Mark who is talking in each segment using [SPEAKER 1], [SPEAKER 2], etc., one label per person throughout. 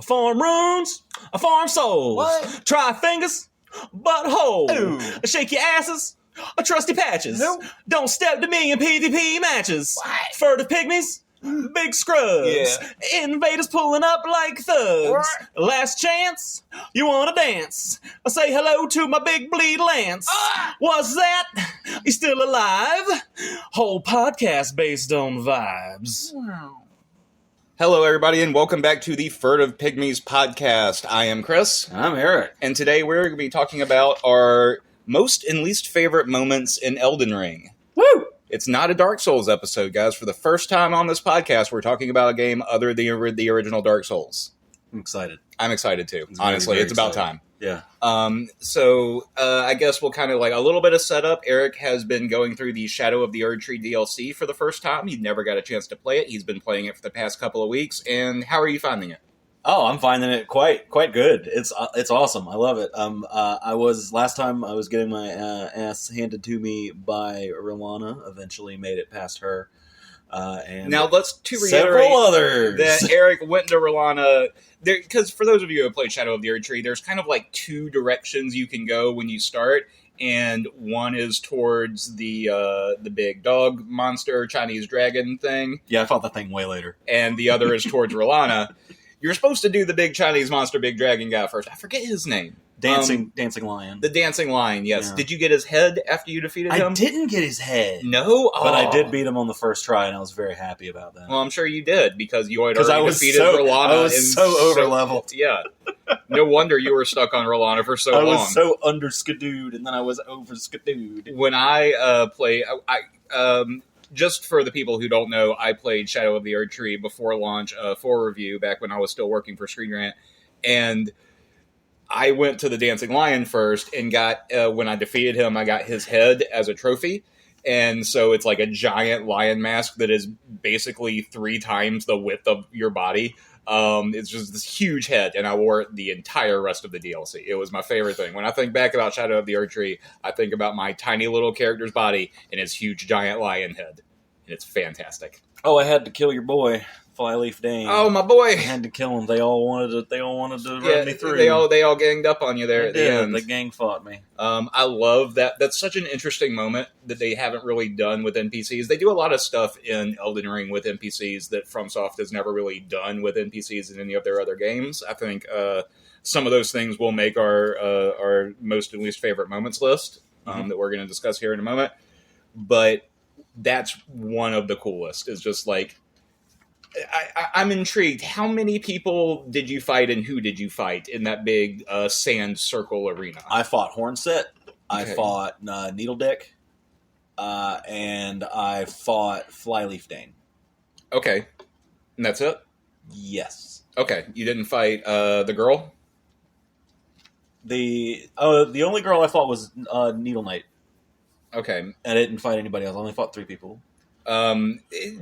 [SPEAKER 1] Farm runes, farm souls.
[SPEAKER 2] What?
[SPEAKER 1] Try fingers, butthole.
[SPEAKER 2] Ooh.
[SPEAKER 1] Shake your asses, trusty patches.
[SPEAKER 2] Nope.
[SPEAKER 1] Don't step to me in PvP matches.
[SPEAKER 2] What?
[SPEAKER 1] Furtive pygmies, big scrubs.
[SPEAKER 2] Yeah.
[SPEAKER 1] Invaders pulling up like thugs.
[SPEAKER 2] What?
[SPEAKER 1] Last chance, you wanna dance? I say hello to my big bleed lance. What's that? You still alive? Whole podcast based on vibes.
[SPEAKER 2] Wow.
[SPEAKER 3] Hello, everybody, and welcome back to the Furtive Pygmies podcast. I am Chris,
[SPEAKER 1] I'm Eric.
[SPEAKER 3] and today we're going to be talking about our most and least favorite moments in Elden Ring.
[SPEAKER 1] Woo!
[SPEAKER 3] It's not a Dark Souls episode, guys. For the first time on this podcast, we're talking about a game other than the original Dark Souls.
[SPEAKER 1] I'm excited.
[SPEAKER 3] I'm excited too.
[SPEAKER 1] It's very,
[SPEAKER 3] Honestly,
[SPEAKER 1] very
[SPEAKER 3] it's about
[SPEAKER 1] exciting.
[SPEAKER 3] time.
[SPEAKER 1] Yeah.
[SPEAKER 3] So I guess we'll kind of like a little bit of setup. Eric has been going through the Shadow of the Erdtree DLC for the first time. He never got a chance to play it. He's been playing it for the past couple of weeks. And how are you finding it?
[SPEAKER 1] Oh, I'm finding it quite good. It's awesome. I love it. Last time I was getting my ass handed to me by Rolana. Eventually made it past her. And
[SPEAKER 3] Now let's reiterate
[SPEAKER 1] several others.
[SPEAKER 3] that Eric went to Rolana because for those of you who have played Shadow of the Erdtree, there's kind of like two directions you can go when you start, and one is towards the big dog monster Chinese dragon thing,
[SPEAKER 1] Yeah, I fought that thing way later.
[SPEAKER 3] and the other is towards Rolana. You're supposed to do the big Chinese monster, big dragon guy first. I forget his name.
[SPEAKER 1] Dancing lion.
[SPEAKER 3] The dancing lion. Yes.
[SPEAKER 1] Yeah.
[SPEAKER 3] Did you get his head after you defeated him?
[SPEAKER 1] I didn't get his head.
[SPEAKER 3] No,
[SPEAKER 1] But I
[SPEAKER 3] Oh.
[SPEAKER 1] did beat him on the first try, and I was very happy about that.
[SPEAKER 3] Well, I'm sure you did because you had
[SPEAKER 1] Because
[SPEAKER 3] already
[SPEAKER 1] I was
[SPEAKER 3] defeated
[SPEAKER 1] so
[SPEAKER 3] Rolana.
[SPEAKER 1] I was so over-leveled.
[SPEAKER 3] Yeah. No wonder you were stuck on Rolana for so
[SPEAKER 1] I
[SPEAKER 3] long.
[SPEAKER 1] was so under-skidooed, and then I was over-skidooed.
[SPEAKER 3] When I play, just for the people who don't know, I played Shadow of the Erdtree before launch for review back when I was still working for Screen Rant, and I went to the Dancing Lion first and got when I defeated him, I got his head as a trophy. And so it's like a giant lion mask that is basically 3 times the width of your body. It's just this huge head, and I wore it the entire rest of the DLC. It was my favorite thing. When I think back about Shadow of the Erdtree, I think about my tiny little character's body and his huge giant lion head. And it's fantastic.
[SPEAKER 1] Oh, I had to kill your boy, Flyleaf Dane.
[SPEAKER 3] Oh, my boy!
[SPEAKER 1] I had to kill him. They all wanted to run me through.
[SPEAKER 3] they all ganged up on you there at the end.
[SPEAKER 1] The gang fought me.
[SPEAKER 3] I love that. That's such an interesting moment that they haven't really done with NPCs. They do a lot of stuff in Elden Ring with NPCs that FromSoft has never really done with NPCs in any of their other games. I think some of those things will make our most and least favorite moments list that we're going to discuss here in a moment. But that's one of the coolest. Is just like I'm intrigued. How many people did you fight, and who did you fight in that big sand circle arena?
[SPEAKER 1] I fought Hornset. I
[SPEAKER 3] Okay.
[SPEAKER 1] fought Needledick. And I fought Flyleaf Dane.
[SPEAKER 3] Okay, and that's it.
[SPEAKER 1] Yes.
[SPEAKER 3] Okay, you didn't fight the girl.
[SPEAKER 1] The only girl I fought was Needle Knight.
[SPEAKER 3] Okay,
[SPEAKER 1] I didn't fight anybody else. I only fought 3 people.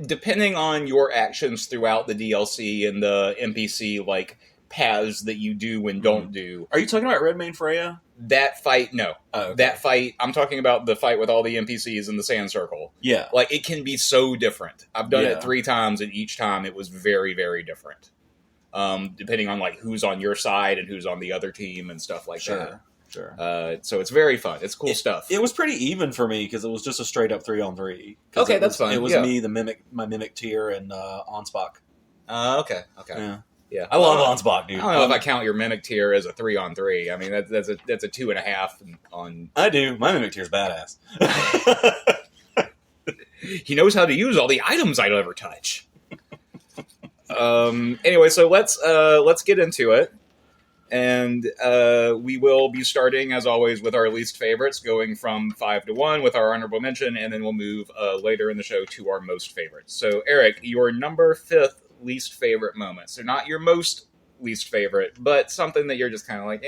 [SPEAKER 3] depending on your actions throughout the DLC and the NPC like paths that you do and don't do.
[SPEAKER 1] Are you talking about Redmane Freya?
[SPEAKER 3] That fight, no.
[SPEAKER 1] Oh, okay.
[SPEAKER 3] That fight, I'm talking about the fight with all the NPCs in the sand circle.
[SPEAKER 1] Yeah.
[SPEAKER 3] Like, it can be so different. I've done
[SPEAKER 1] Yeah.
[SPEAKER 3] it 3 times, and each time it was very, very different. Depending on, like, who's on your side and who's on the other team and stuff like that.
[SPEAKER 1] Sure.
[SPEAKER 3] So it's very fun. It's cool stuff.
[SPEAKER 1] It was pretty even for me because it was just a straight up 3-on-3.
[SPEAKER 3] Okay, that's fine.
[SPEAKER 1] It was
[SPEAKER 3] Yeah.
[SPEAKER 1] me, my mimic tier, and Onspach.
[SPEAKER 3] Okay.
[SPEAKER 1] Yeah. I love Onspach, dude.
[SPEAKER 3] I don't know if I count your mimic tier as a 3-on-3. I mean, that's a 2.5 on.
[SPEAKER 1] I do. My mimic tier's badass.
[SPEAKER 3] He knows how to use all the items I'd ever touch. Anyway, so let's get into it. And we will be starting, as always, with our least favorites, going from 5 to 1 with our honorable mention, and then we'll move later in the show to our most favorites. So, Eric, your number 5th least favorite moment. So not your most least favorite, but something that you're just kind of like,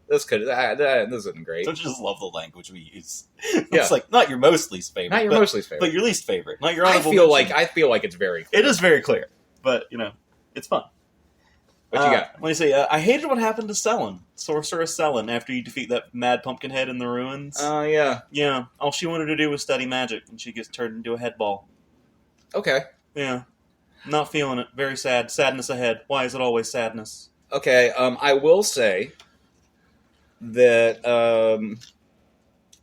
[SPEAKER 3] this isn't great.
[SPEAKER 1] Don't you just love the language we use?
[SPEAKER 3] Yeah.
[SPEAKER 1] It's like, not your most least favorite.
[SPEAKER 3] Not your most least favorite.
[SPEAKER 1] But your least favorite. Not your
[SPEAKER 3] I
[SPEAKER 1] honorable
[SPEAKER 3] feel
[SPEAKER 1] mention.
[SPEAKER 3] like it's very clear.
[SPEAKER 1] It is very clear. But, it's fun.
[SPEAKER 3] What you got?
[SPEAKER 1] Let me see. I hated what happened to Selen, Sorceress Selen, after you defeat that mad pumpkin head in the ruins.
[SPEAKER 3] Yeah.
[SPEAKER 1] Yeah. All she wanted to do was study magic, and she gets turned into a head ball.
[SPEAKER 3] Okay.
[SPEAKER 1] Yeah. Not feeling it. Very sad. Sadness ahead. Why is it always sadness?
[SPEAKER 3] Okay, I will say that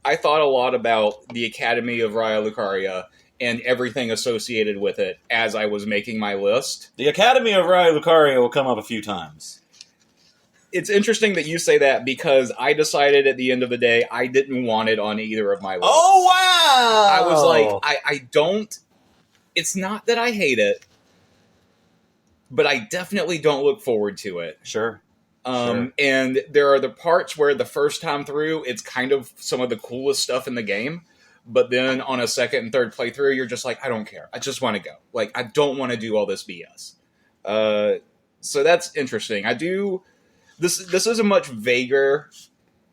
[SPEAKER 3] I thought a lot about the Academy of Raya Lucaria and everything associated with it as I was making my list.
[SPEAKER 1] The Academy of Raya Lucaria will come up a few times.
[SPEAKER 3] It's interesting that you say that because I decided at the end of the day I didn't want it on either of my lists.
[SPEAKER 1] Oh, wow!
[SPEAKER 3] I was like, I don't... It's not that I hate it, but I definitely don't look forward to it.
[SPEAKER 1] Sure.
[SPEAKER 3] And there are the parts where the first time through, it's kind of some of the coolest stuff in the game. But then on a second and third playthrough, you're just like, I don't care. I just want to go. Like, I don't want to do all this BS. So that's interesting. I do... This is a much vaguer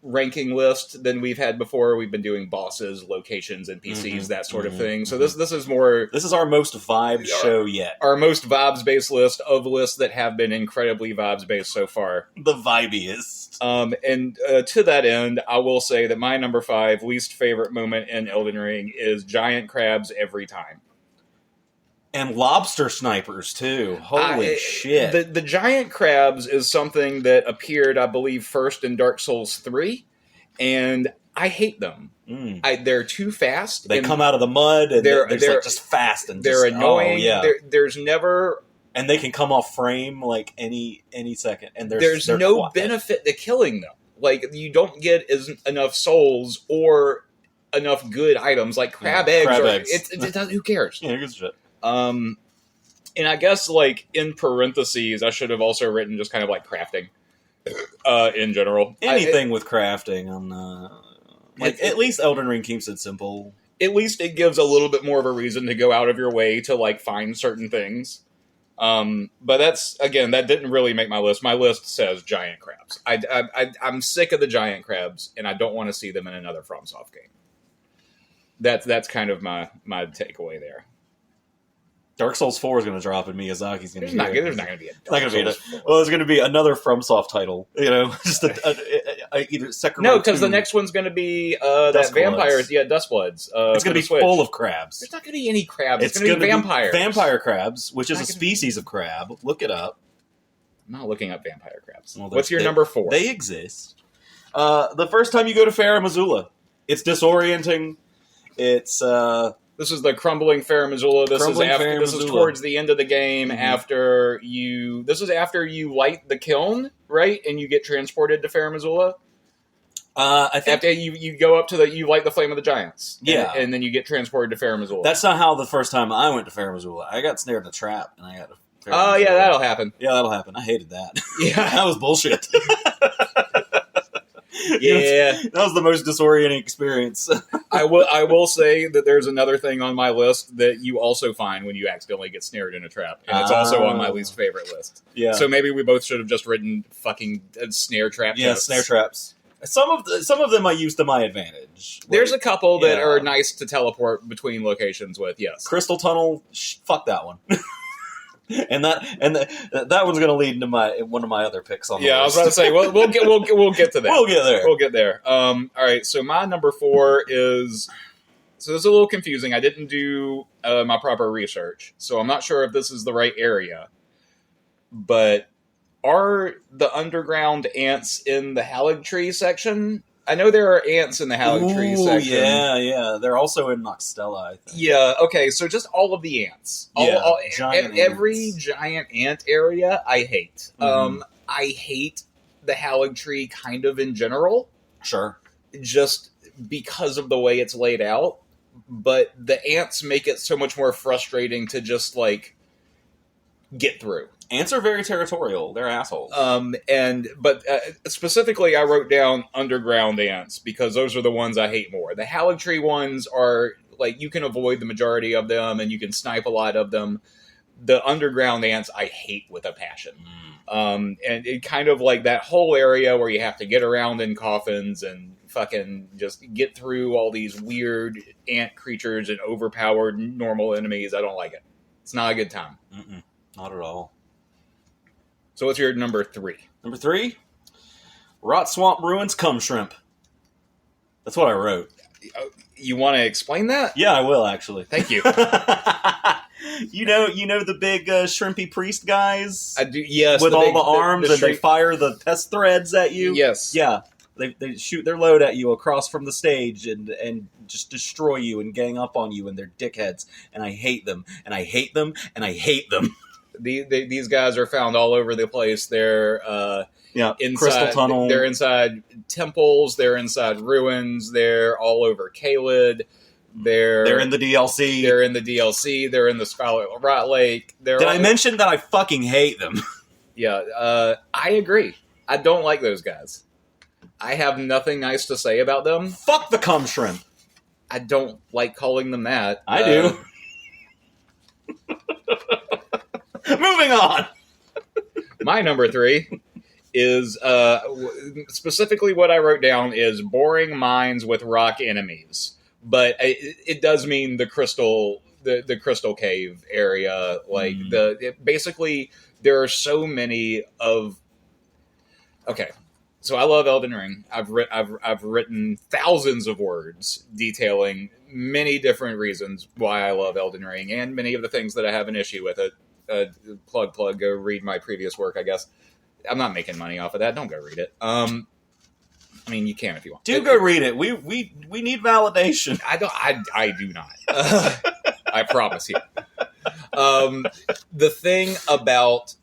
[SPEAKER 3] ranking list than we've had before. We've been doing bosses, locations, NPCs, that sort of thing. So this is more...
[SPEAKER 1] This is our most vibe show yet.
[SPEAKER 3] Our most vibes-based list of lists that have been incredibly vibes-based so far.
[SPEAKER 1] The vibiest.
[SPEAKER 3] And to that end, I will say that my number 5 least favorite moment in Elden Ring is giant crabs every time.
[SPEAKER 1] And lobster snipers, too. Holy shit.
[SPEAKER 3] The giant crabs is something that appeared, I believe, first in Dark Souls 3, and I hate them. They're too fast.
[SPEAKER 1] They come out of the mud, and they're like just fast. And
[SPEAKER 3] they're
[SPEAKER 1] just,
[SPEAKER 3] annoying.
[SPEAKER 1] Oh, yeah.
[SPEAKER 3] There's never...
[SPEAKER 1] And they can come off frame like any second. And
[SPEAKER 3] there's no benefit to killing them. Like, you don't get enough souls or enough good items. Like, crab eggs. It doesn't, who cares?
[SPEAKER 1] Yeah, good shit.
[SPEAKER 3] And I guess, like, in parentheses, I should have also written just kind of like crafting in general.
[SPEAKER 1] Anything with crafting on at least Elden Ring keeps it simple.
[SPEAKER 3] At least it gives a little bit more of a reason to go out of your way to, like, find certain things. But that's, again, that didn't really make my list. My list says giant crabs. I'm sick of the giant crabs, and I don't want to see them in another FromSoft game. That's kind of my takeaway there.
[SPEAKER 1] Dark Souls 4 is going to drop, and Miyazaki's going to be...
[SPEAKER 3] There's not going to be a Dark Souls 4.
[SPEAKER 1] Well, there's going to be another FromSoft title. You know, just either Sekiro.
[SPEAKER 3] No, because the next one's going to be that vampires. Yeah, Dustbloods.
[SPEAKER 1] It's going to be full of crabs.
[SPEAKER 3] There's not going to be any crabs. It's going to be vampires.
[SPEAKER 1] Vampire crabs, which is a species of crab. Look it up.
[SPEAKER 3] I'm not looking up vampire crabs.
[SPEAKER 1] Well,
[SPEAKER 3] what's your number 4?
[SPEAKER 1] They exist. The first time you go to Farum Azula, it's disorienting. It's...
[SPEAKER 3] This is the crumbling Farum Azula. This is towards the end of the game.
[SPEAKER 1] Mm-hmm.
[SPEAKER 3] This is after you light the kiln, right? And you get transported to Farum Azula.
[SPEAKER 1] I think
[SPEAKER 3] after you go up to you light the flame of the giants.
[SPEAKER 1] Yeah,
[SPEAKER 3] and then you get transported to Farum Azula.
[SPEAKER 1] That's not how the first time I went to Farum Azula. I got snared in a trap, and I got.
[SPEAKER 3] Oh yeah, that'll happen.
[SPEAKER 1] Yeah, that'll happen. I hated that.
[SPEAKER 3] Yeah,
[SPEAKER 1] that was bullshit.
[SPEAKER 3] Yeah,
[SPEAKER 1] that was the most disorienting experience.
[SPEAKER 3] I will say that there's another thing on my list that you also find when you accidentally get snared in a trap, and it's also on my least favorite list.
[SPEAKER 1] Yeah,
[SPEAKER 3] so maybe we both should have just written fucking snare trap.
[SPEAKER 1] Yeah,
[SPEAKER 3] notes.
[SPEAKER 1] Snare traps. Some of them I use to my advantage.
[SPEAKER 3] There's a couple that are nice to teleport between locations with. Yes,
[SPEAKER 1] Crystal Tunnel. Fuck that one. And that one's going to lead into one of my other picks on the list.
[SPEAKER 3] I was about to say we'll get to that.
[SPEAKER 1] We'll get there.
[SPEAKER 3] We'll get there. All right. So my number 4 is this is a little confusing. I didn't do my proper research, so I'm not sure if this is the right area. But are the underground ants in the Haligtree section? I know there are ants in the Haligtree section.
[SPEAKER 1] Yeah. They're also in Noxtella, I think.
[SPEAKER 3] Yeah, okay, so just all of the ants. Every giant ant area, I hate. Mm-hmm. I hate the Haligtree kind of in general.
[SPEAKER 1] Sure.
[SPEAKER 3] Just because of the way it's laid out. But the ants make it so much more frustrating to just, like, get through.
[SPEAKER 1] Ants are very territorial. They're assholes.
[SPEAKER 3] But specifically, I wrote down underground ants because those are the ones I hate more. The Haligtree ones are, like, you can avoid the majority of them and you can snipe a lot of them. The underground ants I hate with a passion. And it kind of like that whole area where you have to get around in coffins and fucking just get through all these weird ant creatures and overpowered normal enemies. I don't like it. It's not a good time.
[SPEAKER 1] Not at all.
[SPEAKER 3] So what's your number 3?
[SPEAKER 1] Number 3? Rot Swamp Ruins Cum Shrimp. That's what I wrote.
[SPEAKER 3] You want to explain that?
[SPEAKER 1] Yeah, I will, actually.
[SPEAKER 3] Thank you.
[SPEAKER 1] You know the big shrimpy priest guys
[SPEAKER 3] I do. Yes,
[SPEAKER 1] with all the arms, and they
[SPEAKER 3] street.
[SPEAKER 1] fire the pest threads at you.
[SPEAKER 3] Yes.
[SPEAKER 1] Yeah, they shoot their load at you across from the stage and just destroy you and gang up on you, and they're dickheads. And I hate them, and I hate them, and I hate them.
[SPEAKER 3] These guys are found all over the place. They're inside
[SPEAKER 1] Crystal Tunnel.
[SPEAKER 3] They're inside temples. They're inside ruins. They're all over Caelid. They're
[SPEAKER 1] in the DLC.
[SPEAKER 3] They're in the DLC. They're in the Scarlet Rot Lake.
[SPEAKER 1] Did I mention that I fucking hate them?
[SPEAKER 3] Yeah, I agree. I don't like those guys. I have nothing nice to say about them.
[SPEAKER 1] Fuck the cum shrimp.
[SPEAKER 3] I don't like calling them that.
[SPEAKER 1] I do. Moving on.
[SPEAKER 3] My number 3 is specifically what I wrote down is boring mines with rock enemies, but it does mean the crystal cave area. Like basically there are so many of. Okay, so I love Elden Ring. I've written thousands of words detailing many different reasons why I love Elden Ring and many of the things that I have an issue with it. Plug, go read my previous work, I guess. I'm not making money off of that. Don't go read it. I mean, you can if you want.
[SPEAKER 1] Go read it. We need validation.
[SPEAKER 3] I do not. I promise you. The thing about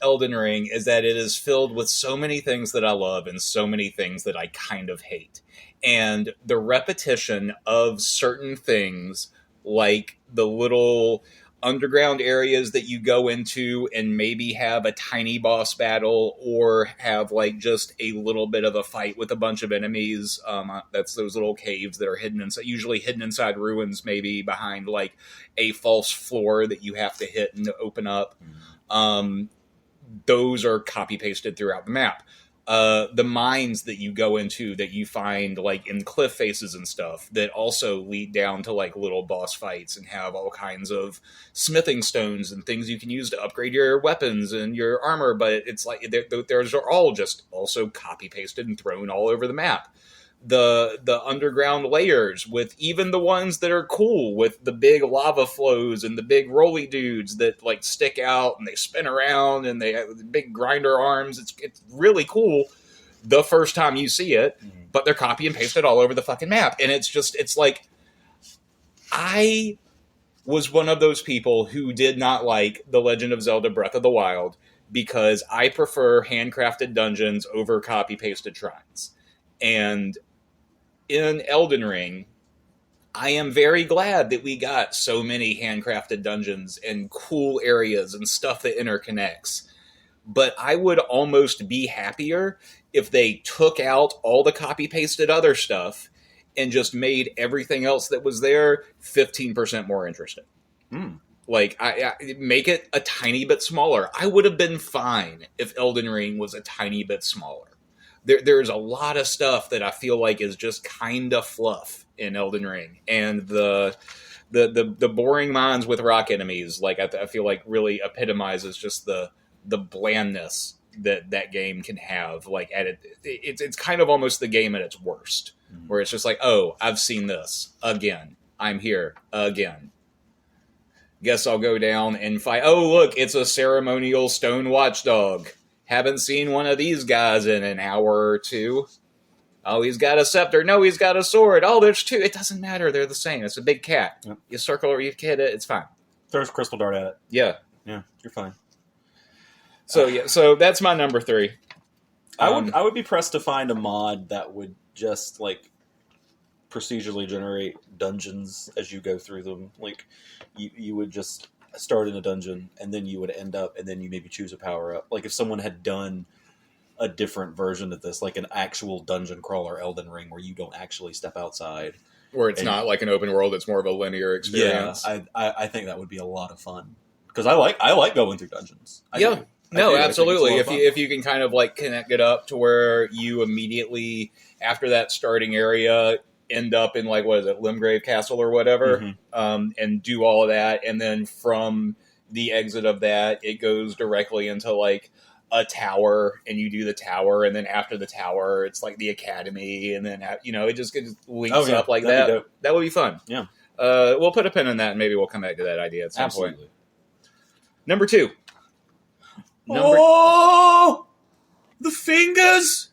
[SPEAKER 3] Elden Ring is that it is filled with so many things that I love and so many things that I kind of hate. And the repetition of certain things, like the little underground areas that you go into and maybe have a tiny boss battle or have like just a little bit of a fight with a bunch of enemies. That's those little caves that are usually hidden inside ruins, maybe behind like a false floor that you have to hit and open up. Those are copy pasted throughout the map. The mines that you go into that you find like in cliff faces and stuff that also lead down to like little boss fights and have all kinds of smithing stones and things you can use to upgrade your weapons and your armor. But it's like those are all just also copy pasted and thrown all over the map. The underground layers, with even the ones that are cool with the big lava flows and the big rolly dudes that like stick out and they spin around and they have the big grinder arms. It's really cool the first time you see it, but they're copy and pasted all over the fucking map. And it's like, I was one of those people who did not like The Legend of Zelda Breath of the Wild because I prefer handcrafted dungeons over copy pasted shrines. And in Elden Ring, I am very glad that we got so many handcrafted dungeons and cool areas and stuff that interconnects. But I would almost be happier if they took out all the copy-pasted other stuff and just made everything else that was there 15% more interesting. Like, I make it a tiny bit smaller. I would have been fine if Elden Ring was a tiny bit smaller. There's a lot of stuff that I feel like is just kind of fluff in Elden Ring, and the boring mines with rock enemies, like I feel like really epitomizes just the blandness that game can have. Like it's kind of almost the game at its worst, where it's just like, oh, I've seen this again. I'm here again. Guess I'll go down and fight. Oh, look, it's a ceremonial stone watchdog. Haven't seen one of these guys in an hour or two. Oh, he's got a scepter. No, he's got a sword. Oh, there's two. It doesn't matter. They're the same. It's a big cat. Yep. You circle or you hit it. It's fine.
[SPEAKER 1] Throws crystal dart at it.
[SPEAKER 3] Yeah.
[SPEAKER 1] Yeah, you're fine.
[SPEAKER 3] So that's my number 3.
[SPEAKER 1] I would be pressed to find a mod that would just like procedurally generate dungeons as you go through them. Like you would just start in a dungeon and then you would end up and then you maybe choose a power up. Like if someone had done a different version of this, like an actual dungeon crawler Elden Ring where you don't actually step outside,
[SPEAKER 3] where it's not like an open world, it's more of a linear experience.
[SPEAKER 1] Yeah, I think that would be a lot of fun because I like going through dungeons.
[SPEAKER 3] Absolutely. If you can kind of like connect it up to where you immediately after that starting area end up in like, what is it, Limgrave Castle or whatever, and do all of that, and then from the exit of that it goes directly into like a tower, and you do the tower, and then after the tower it's like the academy, and then it just links up like that. That would be fun.
[SPEAKER 1] Yeah.
[SPEAKER 3] We'll put a pin in that, and maybe we'll come back to that idea at some point. Number 2.
[SPEAKER 1] Oh, the fingers.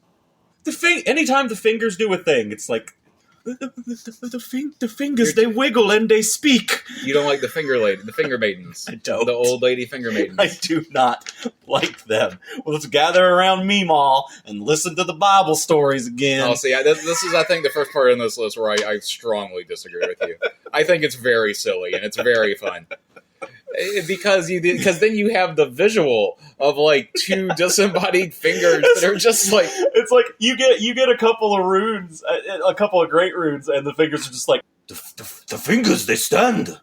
[SPEAKER 1] Anytime the fingers do a thing, it's like the fingers. They wiggle and they speak.
[SPEAKER 3] You don't like the finger maidens.
[SPEAKER 1] I don't.
[SPEAKER 3] The old lady finger maidens.
[SPEAKER 1] I do not like them. Well, let's gather around Meemaw and listen to the Bible stories again.
[SPEAKER 3] Oh, see, this is, I think, the first part in this list where I strongly disagree with you. I think it's very silly and it's very fun. Because then you have the visual of like 2 disembodied fingers that are just like,
[SPEAKER 1] it's like you get a couple of runes, a couple of great runes, and the fingers are just like the fingers, they stand.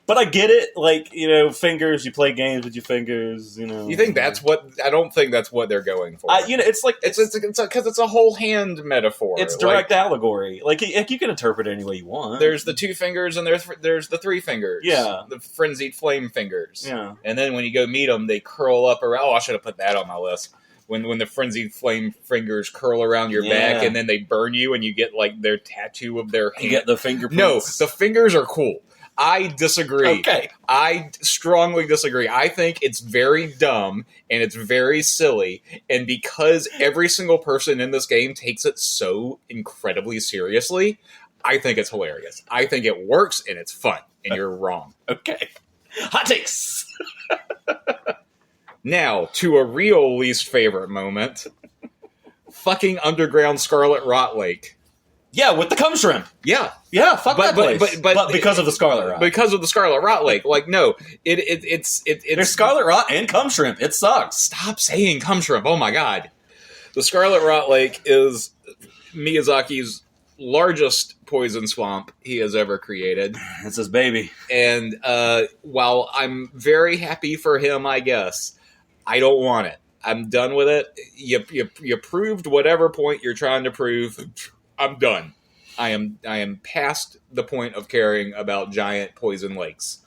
[SPEAKER 1] But I get it, like, fingers. You play games with your fingers.
[SPEAKER 3] You think that's what? I don't think that's what they're going for.
[SPEAKER 1] It's like
[SPEAKER 3] it's because it's a whole hand metaphor.
[SPEAKER 1] It's direct allegory. Like you can interpret it any way you want.
[SPEAKER 3] There's the 2 fingers and there's the 3 fingers.
[SPEAKER 1] Yeah,
[SPEAKER 3] the frenzied flame fingers.
[SPEAKER 1] Yeah,
[SPEAKER 3] and then when you go meet them, they curl up around. Oh, I should have put that on my list. When the frenzied flame fingers curl around your back and then they burn you and you get like their tattoo of their hand.
[SPEAKER 1] You get the fingerprints.
[SPEAKER 3] No, the fingers are cool. I disagree.
[SPEAKER 1] Okay.
[SPEAKER 3] I strongly disagree. I think it's very dumb and it's very silly. And because every single person in this game takes it so incredibly seriously, I think it's hilarious. I think it works and it's fun. And you're wrong.
[SPEAKER 1] Okay. Hot takes.
[SPEAKER 3] Now, to a real least favorite moment. Fucking Underground Scarlet Rot Lake.
[SPEAKER 1] Yeah, with the cum shrimp.
[SPEAKER 3] Yeah,
[SPEAKER 1] fuck that place. But because of the Scarlet Rot.
[SPEAKER 3] Because of the Scarlet Rot Lake. Like, no, it's
[SPEAKER 1] there's Scarlet Rot and cum shrimp. It sucks.
[SPEAKER 3] Stop saying cum shrimp. Oh my god. The Scarlet Rot Lake is Miyazaki's largest poison swamp he has ever created.
[SPEAKER 1] It's his baby.
[SPEAKER 3] And while I'm very happy for him, I guess, I don't want it. I'm done with it. You proved whatever point you're trying to prove. I'm done. I am past the point of caring about giant poison lakes.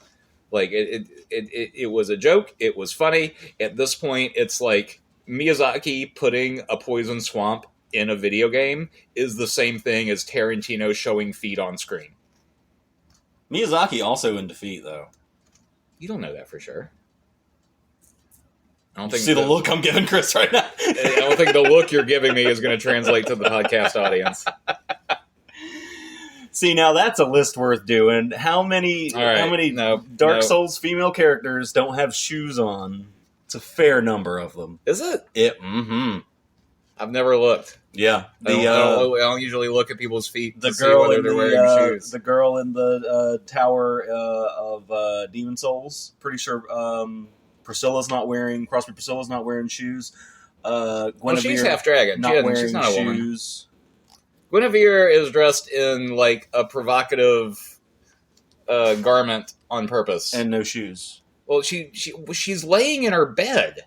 [SPEAKER 3] Like it was a joke. It was funny. At this point, it's like Miyazaki putting a poison swamp in a video game is the same thing as Tarantino showing feet on screen.
[SPEAKER 1] Miyazaki also in defeat, though.
[SPEAKER 3] You don't know that for sure. I don't think
[SPEAKER 1] see the look I'm giving Chris right now.
[SPEAKER 3] I don't think the look you're giving me is going to translate to the podcast audience.
[SPEAKER 1] See, now that's a list worth doing. How many Dark Souls female characters don't have shoes on? It's a fair number of them.
[SPEAKER 3] Is it?
[SPEAKER 1] Mm-hmm.
[SPEAKER 3] I've never looked.
[SPEAKER 1] Yeah.
[SPEAKER 3] I don't usually look at people's feet to see whether they're wearing shoes.
[SPEAKER 1] The girl in the tower of Demon Souls, pretty sure Crosby Priscilla's not wearing shoes. Guinevere,
[SPEAKER 3] she's half dragon. She's not a
[SPEAKER 1] shoes.
[SPEAKER 3] Woman. Guinevere is dressed in like a provocative garment on purpose
[SPEAKER 1] and no shoes.
[SPEAKER 3] Well, she's laying in her bed.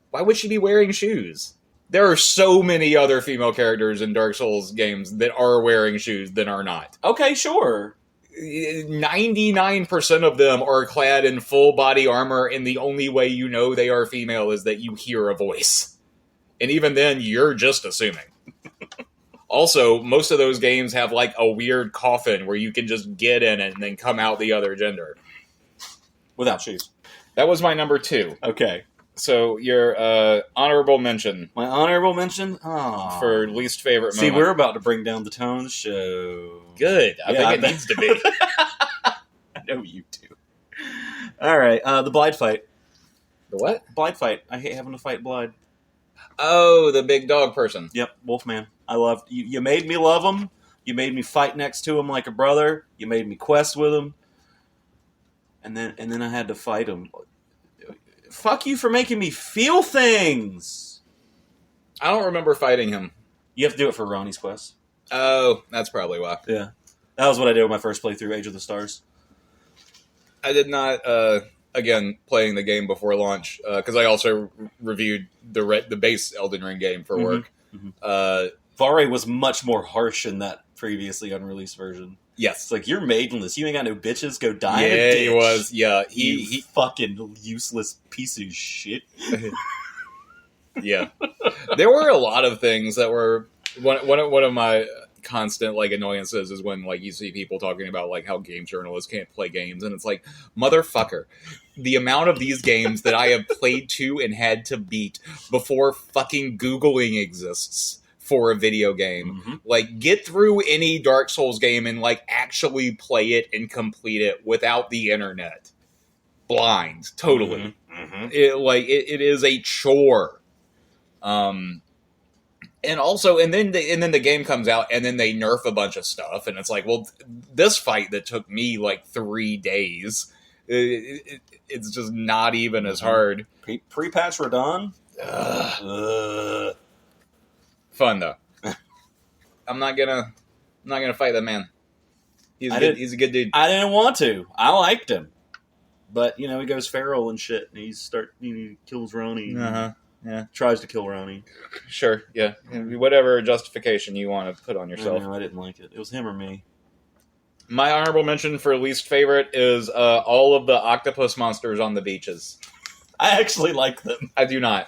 [SPEAKER 3] Why would she be wearing shoes? There are so many other female characters in Dark Souls games that are wearing shoes than are not.
[SPEAKER 1] Okay, sure.
[SPEAKER 3] 99% of them are clad in full body armor, and the only way you know they are female is that you hear a voice. And even then, you're just assuming. Also, most of those games have like a weird coffin where you can just get in it and then come out the other gender.
[SPEAKER 1] Without shoes.
[SPEAKER 3] That was my number 2.
[SPEAKER 1] Okay.
[SPEAKER 3] So, your honorable mention.
[SPEAKER 1] My honorable mention? Oh.
[SPEAKER 3] For least favorite moment.
[SPEAKER 1] See, we're about to bring down the tone of the show.
[SPEAKER 3] Good. I think it needs to be.
[SPEAKER 1] I know you do. All right. The Blide fight.
[SPEAKER 3] The what?
[SPEAKER 1] Blide fight. I hate having to fight Blide.
[SPEAKER 3] Oh, the big dog person.
[SPEAKER 1] Yep, Wolfman. I loved you. You made me love him. You made me fight next to him like a brother. You made me quest with him. And then I had to fight him. Fuck you for making me feel things.
[SPEAKER 3] I don't remember fighting him.
[SPEAKER 1] You have to do it for Ronnie's quest.
[SPEAKER 3] Oh, that's probably why.
[SPEAKER 1] Yeah. That was what I did with my first playthrough, Age of the Stars.
[SPEAKER 3] I did not, again, playing the game before launch, because I also reviewed the base Elden Ring game for work.
[SPEAKER 1] Mm-hmm. Vare was much more harsh in that previously unreleased version.
[SPEAKER 3] Yes.
[SPEAKER 1] It's like, you're maidenless. You ain't got no bitches. Go die in a
[SPEAKER 3] ditch.
[SPEAKER 1] ditch.
[SPEAKER 3] He was. Yeah.
[SPEAKER 1] He fucking useless piece of shit.
[SPEAKER 3] Yeah. There were a lot of things that were... One of my constant like annoyances is when like you see people talking about like how game journalists can't play games, and it's like, motherfucker, the amount of these games that I have played to and had to beat before fucking Googling exists for a video game.
[SPEAKER 1] Mm-hmm.
[SPEAKER 3] Like, get through any Dark Souls game and like actually play it and complete it without the internet. Blind, totally.
[SPEAKER 1] Mm-hmm.
[SPEAKER 3] It is a chore. And also, and then the game comes out, and then they nerf a bunch of stuff, and it's like, well, this fight that took me like 3 days, it's just not even as hard.
[SPEAKER 1] Pre-patch Radon?
[SPEAKER 3] Fun though. I'm not gonna fight that man. He's a good dude.
[SPEAKER 1] I didn't want to. I liked him, but he goes feral and shit, and he kills Roni.
[SPEAKER 3] Yeah,
[SPEAKER 1] tries to kill Roni.
[SPEAKER 3] Sure, yeah. Whatever justification you want to put on yourself.
[SPEAKER 1] I didn't like it. It was him or me.
[SPEAKER 3] My honorable mention for least favorite is all of the octopus monsters on the beaches.
[SPEAKER 1] I actually like them.
[SPEAKER 3] I do not.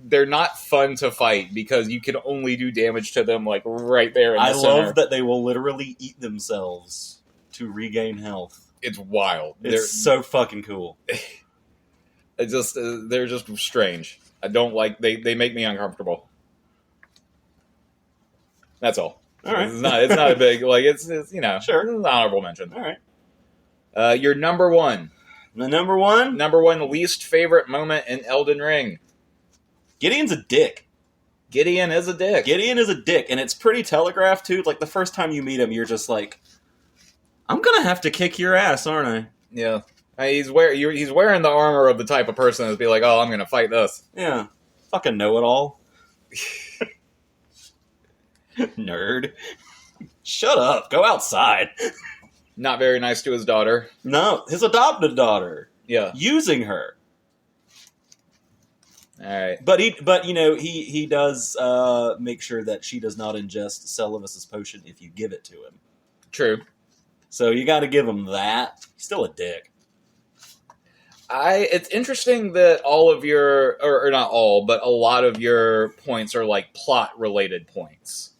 [SPEAKER 3] They're not fun to fight because you can only do damage to them like right there in the center.
[SPEAKER 1] love that they will literally eat themselves to regain health.
[SPEAKER 3] It's wild.
[SPEAKER 1] It's so fucking cool.
[SPEAKER 3] They're just strange. I don't like. They make me uncomfortable. That's all.
[SPEAKER 1] All right.
[SPEAKER 3] It's not a big like. It's
[SPEAKER 1] Sure.
[SPEAKER 3] It's an honorable mention.
[SPEAKER 1] All right.
[SPEAKER 3] Your number one.
[SPEAKER 1] The number one?
[SPEAKER 3] Number one least favorite moment in Elden Ring.
[SPEAKER 1] Gideon's a dick.
[SPEAKER 3] Gideon is a dick.
[SPEAKER 1] Gideon is a dick, and it's pretty telegraphed, too. Like, the first time you meet him, you're just like, I'm gonna have to kick your ass, aren't I?
[SPEAKER 3] Yeah. He's wearing the armor of the type of person that'd be like, oh, I'm gonna fight this.
[SPEAKER 1] Yeah. Fucking know-it-all. Nerd. Shut up. Go outside.
[SPEAKER 3] Not very nice to his daughter.
[SPEAKER 1] No, his adopted daughter.
[SPEAKER 3] Yeah.
[SPEAKER 1] Using her.
[SPEAKER 3] All right.
[SPEAKER 1] But he does make sure that she does not ingest Celivis's potion if you give it to him.
[SPEAKER 3] True.
[SPEAKER 1] So you got to give him that. He's still a dick.
[SPEAKER 3] It's interesting that all of your, or not all, but a lot of your points are like plot related points.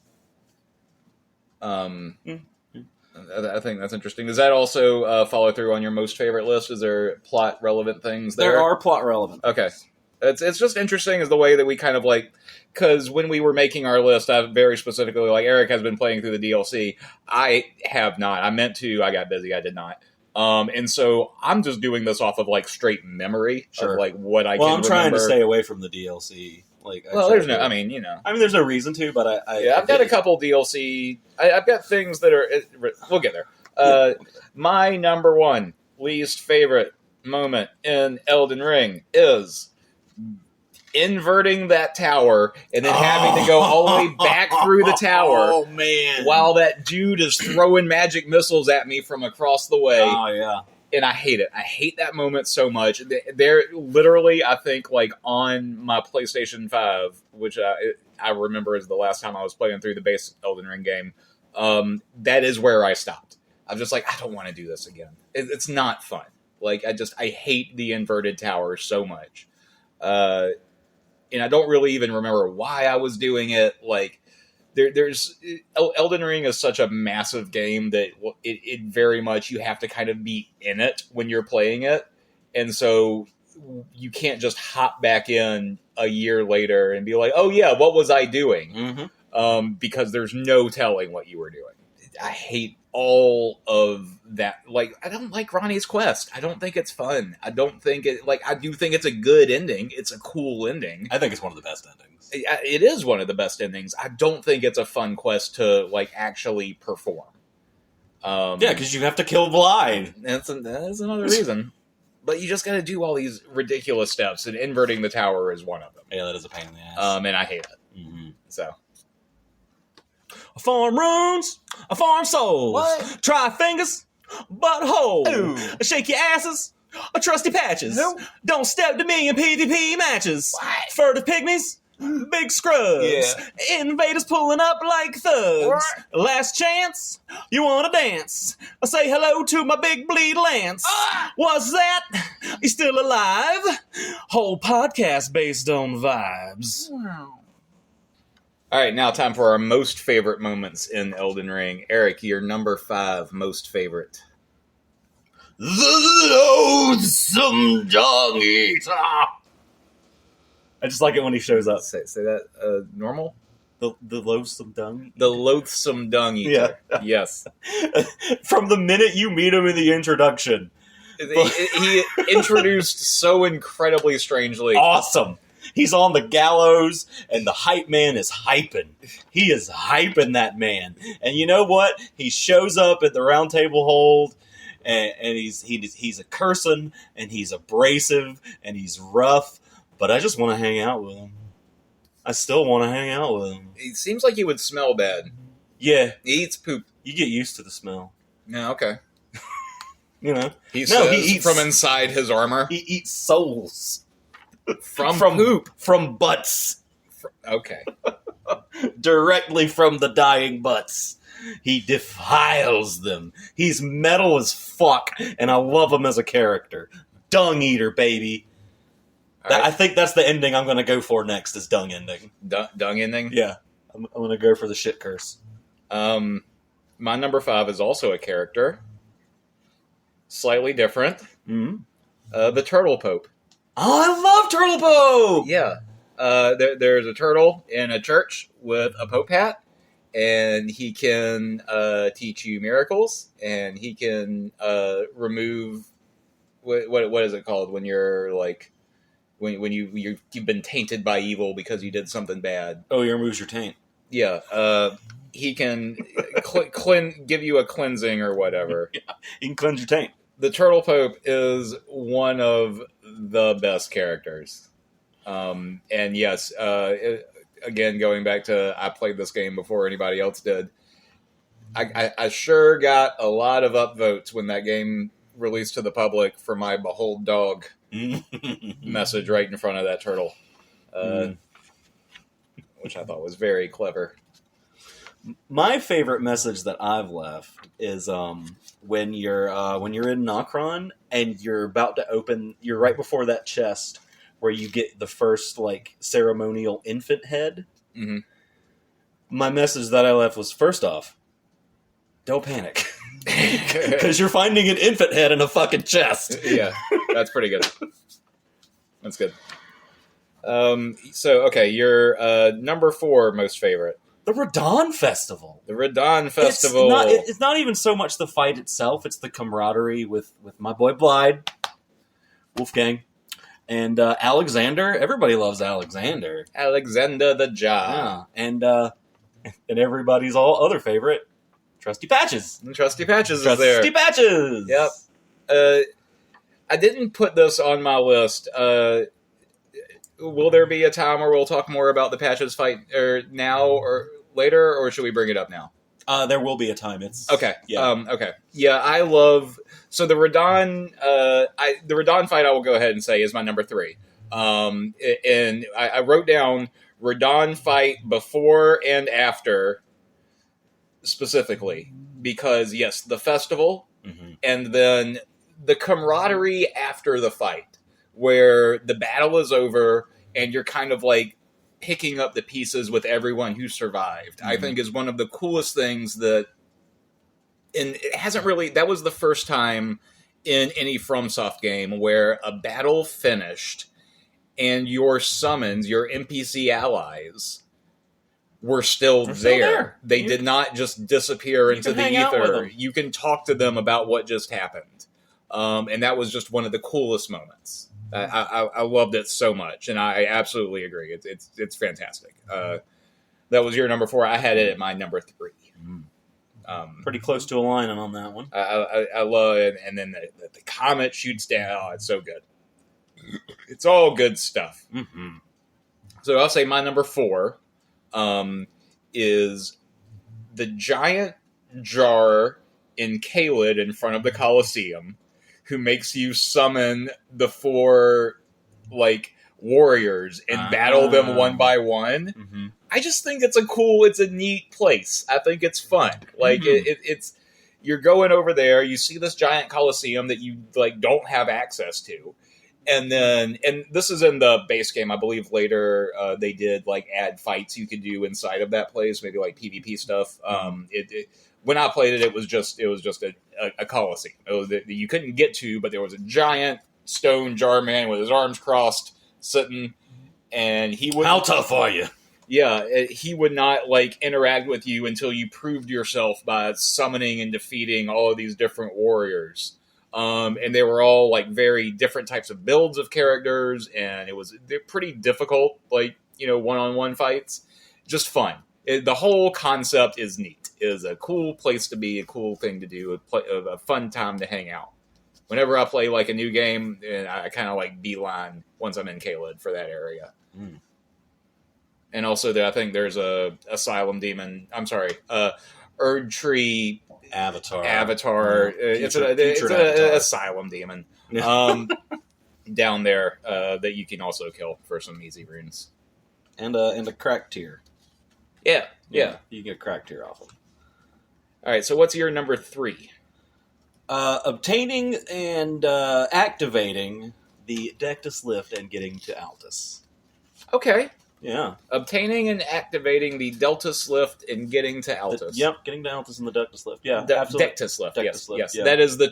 [SPEAKER 3] I think that's interesting. Does that also follow through on your most favorite list? Is there plot relevant things there?
[SPEAKER 1] There are plot relevant.
[SPEAKER 3] Okay. It's just interesting is the way that we kind of like, because when we were making our list, I very specifically, like, Eric has been playing through the DLC. I have not. I meant to. I got busy. I did not. And so I'm just doing this off of like straight memory of like what I can remember.
[SPEAKER 1] Well, I'm trying to stay away from the DLC. Like,
[SPEAKER 3] there's no,
[SPEAKER 1] there's no reason to, but
[SPEAKER 3] I've got a couple DLC. I've got things that are. We'll get there. My number one least favorite moment in Elden Ring is inverting that tower and then having to go all the way back through the tower.
[SPEAKER 1] Oh man!
[SPEAKER 3] While that dude is throwing magic missiles at me from across the way.
[SPEAKER 1] Oh yeah.
[SPEAKER 3] And I hate it. I hate that moment so much. They're literally, I think, like on my PlayStation 5, which I remember is the last time I was playing through the base Elden Ring game. That is where I stopped. I'm just like, I don't want to do this again. It's not fun. Like, I hate the inverted tower so much. And I don't really even remember why I was doing it. Like, there's Elden Ring is such a massive game that it very much, you have to kind of be in it when you're playing it. And so you can't just hop back in a year later and be like, oh yeah, what was I doing?
[SPEAKER 1] Mm-hmm.
[SPEAKER 3] Because there's no telling what you were doing. I hate all of that. Like, I don't like Ronnie's Quest. I don't think it's fun. I don't think it, like, I do think it's a good ending. It's a cool ending.
[SPEAKER 1] I think it's one of the best endings.
[SPEAKER 3] It is one of the best endings. I don't think it's a fun quest to, like, actually perform.
[SPEAKER 1] Yeah, because you have to kill Blythe.
[SPEAKER 3] That's another reason. But you just got to do all these ridiculous steps, and inverting the tower is one of them.
[SPEAKER 1] Yeah, that is a pain in the ass.
[SPEAKER 3] And I hate it.
[SPEAKER 1] Mm-hmm.
[SPEAKER 3] So.
[SPEAKER 1] A farm runes, a farm souls.
[SPEAKER 3] What?
[SPEAKER 1] Try fingers, buttholes.
[SPEAKER 3] Ooh.
[SPEAKER 1] Shake your asses, a trusty patches.
[SPEAKER 3] Who?
[SPEAKER 1] Don't step to me in PvP matches.
[SPEAKER 3] What?
[SPEAKER 1] Furtive pygmies, big scrubs.
[SPEAKER 3] Yeah.
[SPEAKER 1] Invaders pulling up like thugs.
[SPEAKER 3] What?
[SPEAKER 1] Last chance, you wanna dance. I say hello to my big bleed lance. What's that? You still alive? Whole podcast based on vibes.
[SPEAKER 3] Wow. All right, now time for our most favorite moments in Elden Ring. Eric, your number 5 most favorite.
[SPEAKER 1] The loathsome dung eater. I just like it when he shows up.
[SPEAKER 3] Say that normal?
[SPEAKER 1] The loathsome dung.
[SPEAKER 3] The loathsome dung eater.
[SPEAKER 1] Yeah.
[SPEAKER 3] Yes.
[SPEAKER 1] From the minute you meet him in the introduction.
[SPEAKER 3] He introduced so incredibly strangely.
[SPEAKER 1] Awesome. He's on the gallows, and the hype man is hyping. He is hyping that man. And you know what? He shows up at the round table hold, and he's a cursing, and he's abrasive, and he's rough. But I just want to hang out with him. I still want to hang out with him.
[SPEAKER 3] It seems like he would smell bad.
[SPEAKER 1] Yeah.
[SPEAKER 3] He eats poop.
[SPEAKER 1] You get used to the smell.
[SPEAKER 3] Yeah, okay.
[SPEAKER 1] You know.
[SPEAKER 3] He eats from inside his armor.
[SPEAKER 1] He eats souls.
[SPEAKER 3] From poop.
[SPEAKER 1] From butts.
[SPEAKER 3] Okay.
[SPEAKER 1] Directly from the dying butts. He defiles them. He's metal as fuck, and I love him as a character. Dung eater, baby. Right. I think that's the ending I'm going to go for next, is dung ending.
[SPEAKER 3] Dung ending?
[SPEAKER 1] Yeah. I'm going to go for the shit curse.
[SPEAKER 3] My number 5 is also a character. Slightly different.
[SPEAKER 1] Mm-hmm.
[SPEAKER 3] The Turtle Pope.
[SPEAKER 1] Oh, I love Turtle Pope!
[SPEAKER 3] Yeah. There's a turtle in a church with a Pope hat, and he can teach you miracles, and he can remove... What is it called when you're like... When you've been tainted by evil because you did something bad.
[SPEAKER 1] Oh, he removes your taint.
[SPEAKER 3] Yeah. He can give you a cleansing or whatever.
[SPEAKER 1] Yeah, he can cleanse your taint.
[SPEAKER 3] The Turtle Pope is one of the best characters. And yes, again, going back to I played this game before anybody else did. I sure got a lot of upvotes when that game released to the public for my Behold Dog message right in front of that turtle, which I thought was very clever.
[SPEAKER 1] My favorite message that I've left is when you're in Nokron and you're about to open, you're right before that chest where you get the first like ceremonial infant head.
[SPEAKER 3] Mm-hmm.
[SPEAKER 1] My message that I left was, first off, don't panic. Because you're finding an infant head in a fucking chest.
[SPEAKER 3] Yeah, that's pretty good. That's good. So, okay, your number 4 most favorite.
[SPEAKER 1] The Radon Festival.
[SPEAKER 3] The Radon Festival.
[SPEAKER 1] It's not even so much the fight itself, it's the camaraderie with my boy Blyde, Wolfgang, and Alexander. Everybody loves Alexander.
[SPEAKER 3] Alexander the Jaw.
[SPEAKER 1] Yeah. And everybody's other favorite, Trusty Patches.
[SPEAKER 3] And Trusty Patches
[SPEAKER 1] Trusty
[SPEAKER 3] is there.
[SPEAKER 1] Trusty Patches!
[SPEAKER 3] Yep. I didn't put this on my list. Will there be a time where we'll talk more about the Patches fight now or later, or should we bring it up now?
[SPEAKER 1] There will be a time. It's
[SPEAKER 3] okay.
[SPEAKER 1] Yeah.
[SPEAKER 3] Okay. Yeah, I love... So the Radon... the Radon fight, I will go ahead and say, is my number 3. And I wrote down Radon fight before and after... specifically because yes, the festival, and then the camaraderie after the fight where the battle is over and you're kind of like picking up the pieces with everyone who survived, I think is one of the coolest things that, and it hasn't really, that was the first time in any FromSoft game where a battle finished and your summons, your NPC allies were still there. They did not just disappear into the ether. You can talk to them about what just happened. And that was just one of the coolest moments. I loved it so much, and I absolutely agree. It's fantastic. That was your number 4. I had it at my number 3.
[SPEAKER 1] Pretty close to aligning on that one.
[SPEAKER 3] I love it. And then the comet shoots down. Oh, it's so good. It's all good stuff.
[SPEAKER 1] Mm-hmm.
[SPEAKER 3] So I'll say my number 4 is the giant jar in Caelid in front of the Colosseum who makes you summon the 4 like warriors and battle them one by one.
[SPEAKER 1] Mm-hmm.
[SPEAKER 3] I just think it's a neat place. I think it's fun. Like it's you're going over there, you see this giant Colosseum that you like don't have access to. And this is in the base game. I believe later they did like add fights you could do inside of that place, maybe like PvP stuff. When I played it, it was just a coliseum. You couldn't get to, but there was a giant stone jar man with his arms crossed sitting, and he would.
[SPEAKER 1] How tough are you?
[SPEAKER 3] Yeah, he would not like interact with you until you proved yourself by summoning and defeating all of these different warriors. And they were all like very different types of builds of characters, and they're pretty difficult, like, one-on-one fights. Just fun. The whole concept is neat. It is a cool place to be, a cool thing to do, a fun time to hang out. Whenever I play like a new game, I kind of like beeline once I'm in Caelid for that area. Mm. And also, I think there's a Asylum Demon. I'm sorry, Erd Tree
[SPEAKER 1] Avatar.
[SPEAKER 3] It's an Asylum Demon down there that you can also kill for some easy runes.
[SPEAKER 1] And a crack tier.
[SPEAKER 3] Yeah.
[SPEAKER 1] You get a crack tier off them.
[SPEAKER 3] All right, so what's your number 3?
[SPEAKER 1] Obtaining and activating the Dectus Lift and getting to Altus.
[SPEAKER 3] Okay.
[SPEAKER 1] Yeah.
[SPEAKER 3] Obtaining and activating the Deltus Lift and getting to Altus.
[SPEAKER 1] Getting to Altus and the Dectus Lift. Yeah, absolutely.
[SPEAKER 3] Dectus Lift.
[SPEAKER 1] Dectus Lift,
[SPEAKER 3] yes.
[SPEAKER 1] yeah.
[SPEAKER 3] That is the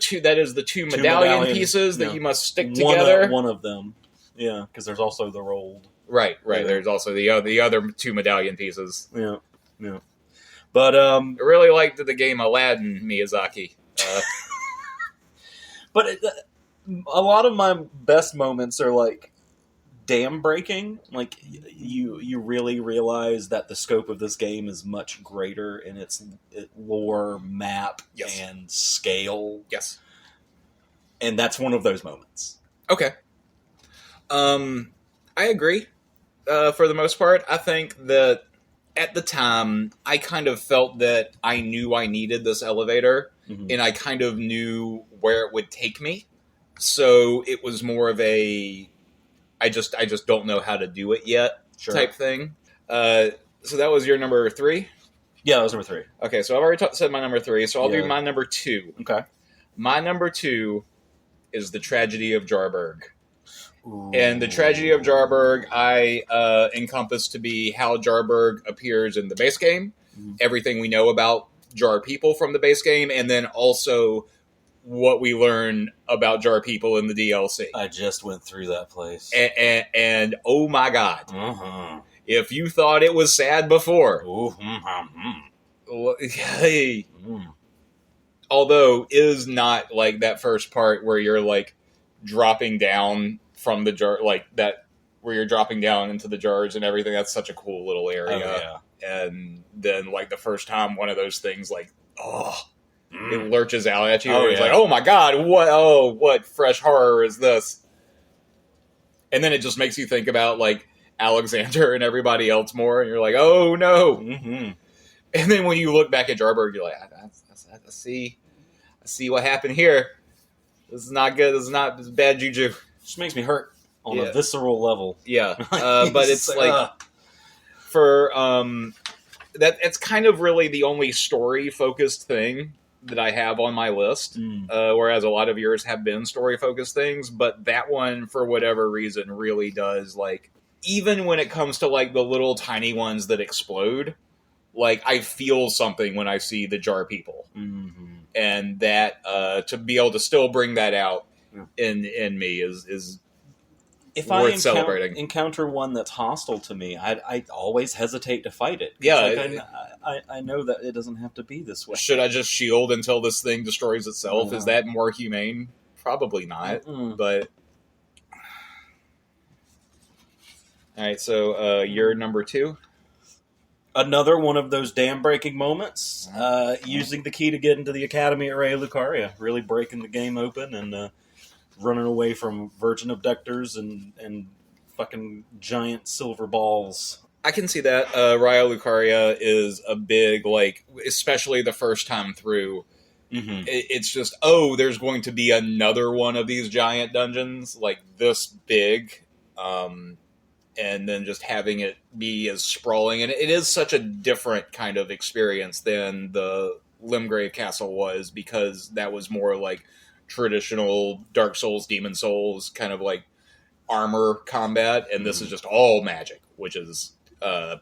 [SPEAKER 3] two medallion pieces that you must stick together.
[SPEAKER 1] One of them. Yeah, because there's also the rolled.
[SPEAKER 3] Right. Yeah. There's also the other 2 medallion pieces.
[SPEAKER 1] Yeah. But
[SPEAKER 3] I really liked the game Aladdin, Miyazaki.
[SPEAKER 1] But a lot of my best moments are like dam breaking. Like you really realize that the scope of this game is much greater in its lore, map, and scale.
[SPEAKER 3] Yes,
[SPEAKER 1] and that's one of those moments.
[SPEAKER 3] Okay, I agree. For the most part, I think that at the time I kind of felt that I knew I needed this elevator, and I kind of knew where it would take me. So it was more of a I just don't know how to do it yet type thing. So that was your number 3?
[SPEAKER 1] Yeah, that was number 3.
[SPEAKER 3] Okay, so I've already said my number 3, so I'll do my number 2.
[SPEAKER 1] Okay.
[SPEAKER 3] My number 2 is The Tragedy of Jarburg.
[SPEAKER 1] Ooh.
[SPEAKER 3] And The Tragedy of Jarburg I encompass to be how Jarburg appears in the base game, everything we know about Jar people from the base game, and then also what we learn about Jar people in the DLC.
[SPEAKER 1] I just went through that place.
[SPEAKER 3] And oh my god. If you thought it was sad before. Although it is not like that first part where you're like dropping down from the jar, like that, where you're dropping down into the jars and everything. That's such a cool little area.
[SPEAKER 1] Oh, yeah.
[SPEAKER 3] And then like the first time one of those things like, it lurches out at you. It's like, oh my god, what fresh horror is this? And then it just makes you think about like Alexander and everybody else more, and you're like, oh no. And then when you look back at Jarburg, you're like, I see what happened here. This is not good. This is bad juju.
[SPEAKER 1] It just makes me hurt on a visceral level.
[SPEAKER 3] Yeah, but it's like for that. It's kind of really the only story focused thing that I have on my list, whereas a lot of yours have been story-focused things, but that one, for whatever reason, really does, like, even when it comes to, like, the little tiny ones that explode, like, I feel something when I see the jar people. And that, to be able to still bring that out in me is
[SPEAKER 1] if
[SPEAKER 3] worth
[SPEAKER 1] I
[SPEAKER 3] celebrating.
[SPEAKER 1] Encounter one that's hostile to me, I always hesitate to fight it.
[SPEAKER 3] Yeah.
[SPEAKER 1] I know that it doesn't have to be this way.
[SPEAKER 3] Should I just shield until this thing destroys itself? Is that more humane? Probably not. But all right, so you're number 2.
[SPEAKER 1] Another one of those dam breaking moments. Using the key to get into the Academy at Raya Lucaria, really breaking the game open and running away from virgin abductors and fucking giant silver balls.
[SPEAKER 3] I can see that. Raya Lucaria is a big, like, especially the first time through, it's just, there's going to be another one of these giant dungeons, like, this big, and then just having it be as sprawling. And it is such a different kind of experience than the Limgrave Castle was, because that was more, like, traditional Dark Souls, Demon Souls, kind of, like, armor combat, and this is just all magic, which is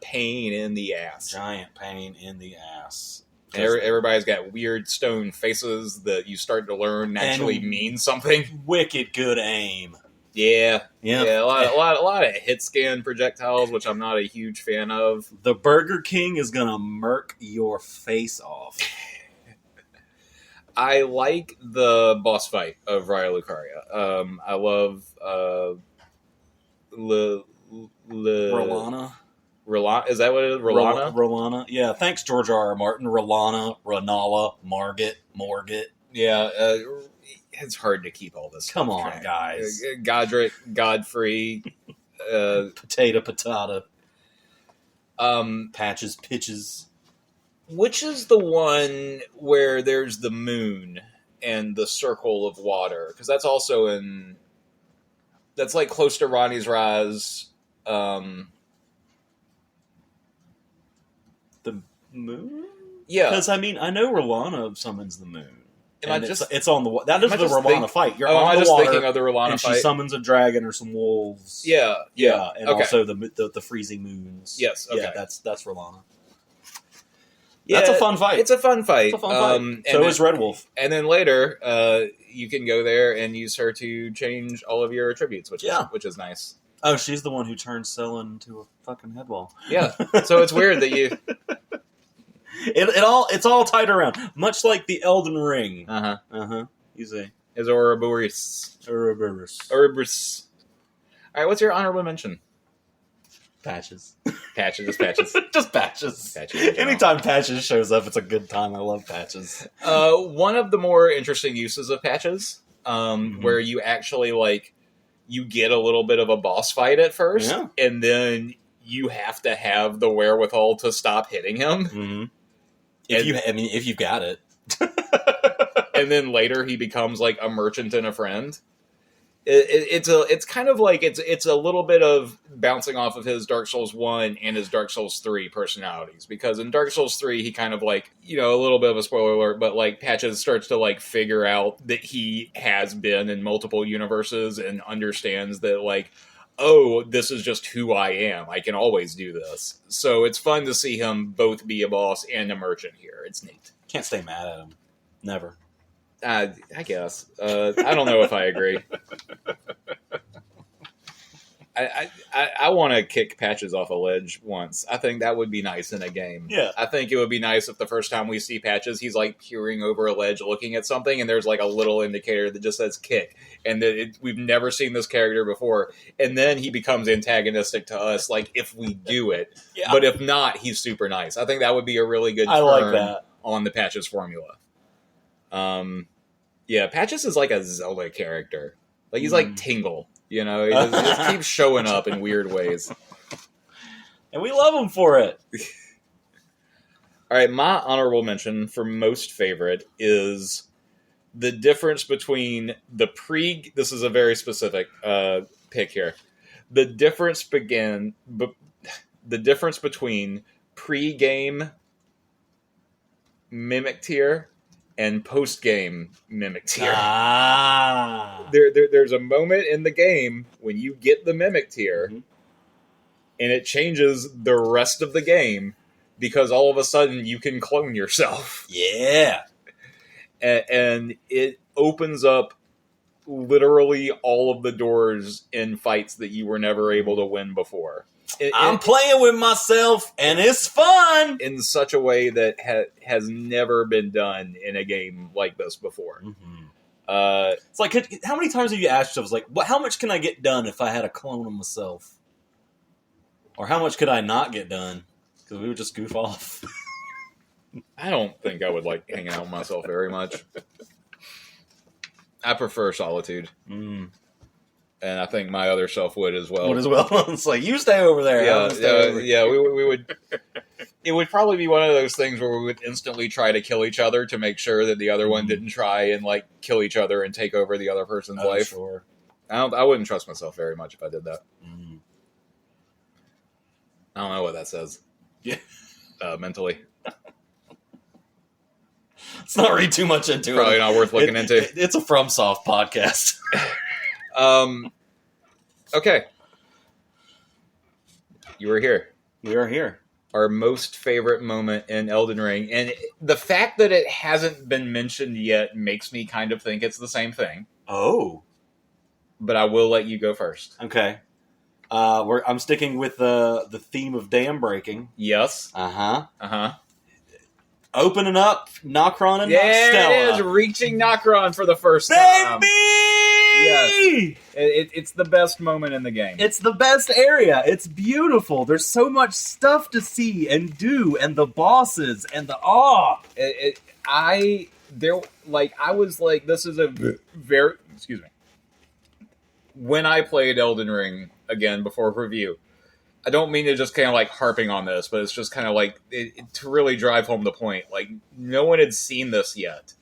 [SPEAKER 3] pain in the ass.
[SPEAKER 1] Giant pain in the ass.
[SPEAKER 3] Everybody's got weird stone faces that you start to learn actually mean something.
[SPEAKER 1] Wicked good aim.
[SPEAKER 3] Yeah. A lot of hit scan projectiles, which I'm not a huge fan of.
[SPEAKER 1] The Burger King is gonna murk your face off.
[SPEAKER 3] I like the boss fight of Raya Lucaria. I love
[SPEAKER 1] Rolana.
[SPEAKER 3] Is that what it is? Rolana?
[SPEAKER 1] Rolana. Yeah, thanks, George R. R. Martin. Rolana, Renala, Morget.
[SPEAKER 3] Yeah, it's hard to keep all this.
[SPEAKER 1] Come on, guys.
[SPEAKER 3] Godric, Godfrey.
[SPEAKER 1] Patata. Patches, Pitches.
[SPEAKER 3] Which is the one where there's the moon and the circle of water? Because that's also in... That's like close to Ronnie's Rise.
[SPEAKER 1] The moon?
[SPEAKER 3] Yeah.
[SPEAKER 1] Because, I mean, I know Rolana summons the moon. It's on the... That is the Rolana fight. You're on the water,
[SPEAKER 3] thinking of the Rolana
[SPEAKER 1] and
[SPEAKER 3] fight?
[SPEAKER 1] she summons a dragon or some wolves.
[SPEAKER 3] Yeah.
[SPEAKER 1] And
[SPEAKER 3] okay.
[SPEAKER 1] also the freezing moons.
[SPEAKER 3] Yes, okay.
[SPEAKER 1] Yeah, that's Rolana.
[SPEAKER 3] Yeah,
[SPEAKER 1] that's a fun fight.
[SPEAKER 3] It's a fun fight.
[SPEAKER 1] So is Red Wolf.
[SPEAKER 3] And then later, you can go there and use her to change all of your attributes, which is nice.
[SPEAKER 1] Oh, she's the one who turned Scylla into a fucking headwall.
[SPEAKER 3] Yeah. So it's weird that you...
[SPEAKER 1] It's all tied around, much like the Elden Ring. You see,
[SPEAKER 3] is Ouroboros. Ouroboros. All right, what's your honorable mention?
[SPEAKER 1] Patches.
[SPEAKER 3] Just patches.
[SPEAKER 1] Just patches. Anytime Patches shows up, it's a good time. I love Patches.
[SPEAKER 3] One of the more interesting uses of Patches, where you actually you get a little bit of a boss fight at first, and then you have to have the wherewithal to stop hitting him.
[SPEAKER 1] Mm-hmm. If you've got it.
[SPEAKER 3] And then later he becomes like a merchant and a friend. It's kind of like it's a little bit of bouncing off of his Dark Souls 1 and his Dark Souls 3 personalities, because in Dark Souls 3 he kind of a little bit of a spoiler alert, but Patches starts to figure out that he has been in multiple universes and understands that oh, this is just who I am. I can always do this. So it's fun to see him both be a boss and a merchant here. It's neat.
[SPEAKER 1] Can't stay mad at him. Never.
[SPEAKER 3] I guess. I don't know if I agree. I want to kick Patches off a ledge once. I think that would be nice in a game.
[SPEAKER 1] Yeah.
[SPEAKER 3] I think it would be nice if the first time we see Patches, he's peering over a ledge looking at something, and there's a little indicator that just says kick. And that we've never seen this character before. And then he becomes antagonistic to us, if we do it. Yeah. But if not, he's super nice. I think that would be a really good turn on the Patches formula. Yeah, Patches is like a Zelda character. He's like Tingle. He just keeps showing up in weird ways.
[SPEAKER 1] And we love him for it.
[SPEAKER 3] All right, my honorable mention for most favorite is the difference between this is a very specific pick here. The difference between pre-game Mimic Tier and post-game Mimic Tier. There's a moment in the game when you get the Mimic Tier, and it changes the rest of the game, because all of a sudden you can clone yourself.
[SPEAKER 1] Yeah.
[SPEAKER 3] And it opens up literally all of the doors in fights that you were never able to win before.
[SPEAKER 1] I'm playing with myself, and it's fun!
[SPEAKER 3] In such a way that has never been done in a game like this before.
[SPEAKER 1] Mm-hmm. It's how many times have you asked yourselves, how much can I get done if I had a clone of myself? Or how much could I not get done? Because we would just goof off.
[SPEAKER 3] I don't think I would like hanging out with myself very much. I prefer solitude.
[SPEAKER 1] Mm.
[SPEAKER 3] And I think my other self would as well.
[SPEAKER 1] It's you stay over there.
[SPEAKER 3] Yeah, we would... It would probably be one of those things where we would instantly try to kill each other to make sure that the other one didn't try and kill each other and take over the other person's life.
[SPEAKER 1] Sure.
[SPEAKER 3] I wouldn't trust myself very much if I did that.
[SPEAKER 1] Mm.
[SPEAKER 3] I don't know what that says.
[SPEAKER 1] Yeah.
[SPEAKER 3] Mentally.
[SPEAKER 1] Let's not read too much into it.
[SPEAKER 3] Probably not worth looking into.
[SPEAKER 1] It's a FromSoft podcast.
[SPEAKER 3] Okay. You were here.
[SPEAKER 1] We are here.
[SPEAKER 3] Our most favorite moment in Elden Ring. And the fact that it hasn't been mentioned yet makes me kind of think it's the same thing.
[SPEAKER 1] Oh.
[SPEAKER 3] But I will let you go first.
[SPEAKER 1] Okay. I'm sticking with the theme of dam breaking.
[SPEAKER 3] Yes.
[SPEAKER 1] Uh-huh.
[SPEAKER 3] Uh-huh.
[SPEAKER 1] Opening up Nocron and
[SPEAKER 3] There
[SPEAKER 1] Nocstella.
[SPEAKER 3] it is, reaching Nocron for the first
[SPEAKER 1] Baby!
[SPEAKER 3] time. Yes. It's the best moment in the game.
[SPEAKER 1] It's the best area. It's beautiful. There's so much stuff to see and do, and the bosses and the
[SPEAKER 3] I was like, this is a very, excuse me. When I played Elden Ring again before review, I don't mean to just kind of like harping on this, but it's just kind of like to really drive home the point. Like, no one had seen this yet,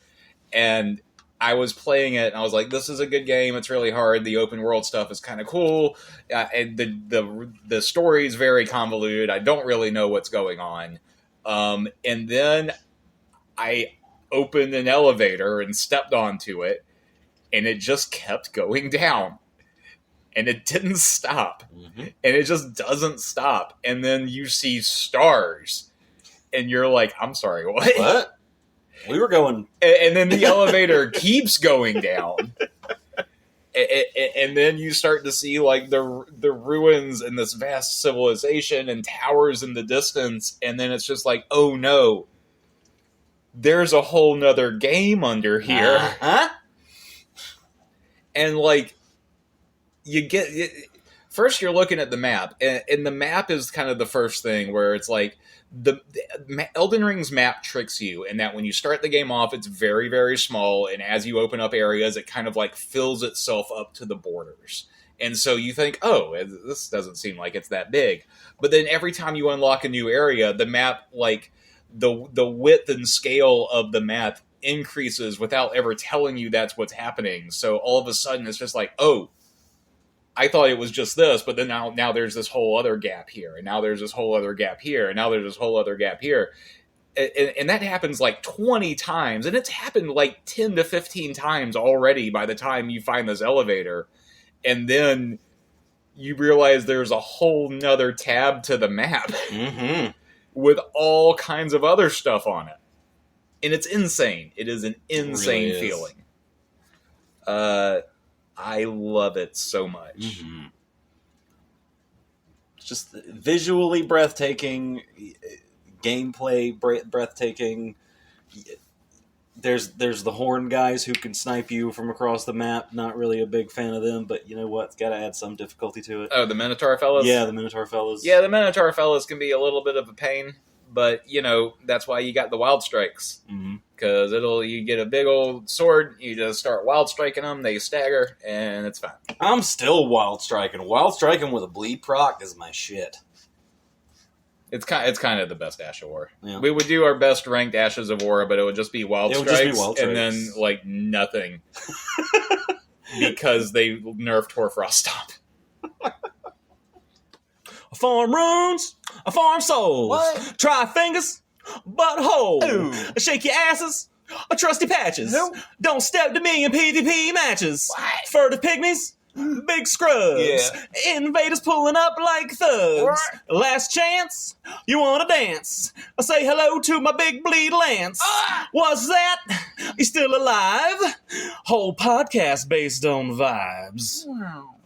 [SPEAKER 3] and I was playing it, and I was like, "This is a good game. It's really hard. The open world stuff is kind of cool, and the story is very convoluted. I don't really know what's going on." And then I opened an elevator and stepped onto it, and it just kept going down. And it didn't stop. Mm-hmm. And it just doesn't stop. And then you see stars. And you're like, I'm sorry, what?
[SPEAKER 1] What? We were going...
[SPEAKER 3] And then the elevator keeps going down. And then you start to see like the ruins in this vast civilization and towers in the distance. And then it's just like, oh no. There's a whole nother game under here.
[SPEAKER 1] Uh-huh.
[SPEAKER 3] And like... First you're looking at the map, and the map is kind of the first thing where it's like the Elden Ring's map tricks you in that when you start the game off, it's very, very small, and as you open up areas, it kind of like fills itself up to the borders. And so you think, oh, this doesn't seem like it's that big. But then every time you unlock a new area, the map, like the width and scale of the map increases without ever telling you that's what's happening. So all of a sudden it's just like, oh, I thought it was just this, but then now there's this whole other gap here, and now there's this whole other gap here, and now there's this whole other gap here. And that happens like 20 times, and it's happened like 10 to 15 times already by the time you find this elevator. And then you realize there's a whole nother tab to the map
[SPEAKER 1] mm-hmm.
[SPEAKER 3] with all kinds of other stuff on it. And it's insane. It is an insane feeling. I love it so much.
[SPEAKER 1] Mm-hmm. It's just visually breathtaking, gameplay breathtaking. There's the horn guys who can snipe you from across the map. Not really a big fan of them, but you know what? It's got to add some difficulty to it.
[SPEAKER 3] Oh, the Minotaur fellas?
[SPEAKER 1] Yeah, the Minotaur fellas.
[SPEAKER 3] Yeah, the Minotaur fellas can be a little bit of a pain, but, you know, that's why you got the wild strikes. Because you get a big old sword, you just start wild striking them, they stagger, and it's fine.
[SPEAKER 1] I'm still wild striking. Wild striking with a bleed proc is my shit.
[SPEAKER 3] It's kind of the best Ash of War.
[SPEAKER 1] Yeah.
[SPEAKER 3] We would do our best ranked Ashes of War, but it would just be wild strikes, and then like nothing because they nerfed Hoarfrost Stomp.
[SPEAKER 1] I farm runes, I farm souls.
[SPEAKER 3] What?
[SPEAKER 1] Try fingers, buttholes.
[SPEAKER 3] Ooh.
[SPEAKER 1] Shake your asses, or trusty patches.
[SPEAKER 3] Who?
[SPEAKER 1] Don't step to me in PvP matches.
[SPEAKER 3] What?
[SPEAKER 1] Furtive pygmies, big scrubs.
[SPEAKER 3] Yeah.
[SPEAKER 1] Invaders pulling up like thugs.
[SPEAKER 3] What?
[SPEAKER 1] Last chance, you wanna dance? I say hello to my big bleed lance. What's that? You still alive? Whole podcast based on vibes.
[SPEAKER 3] Wow.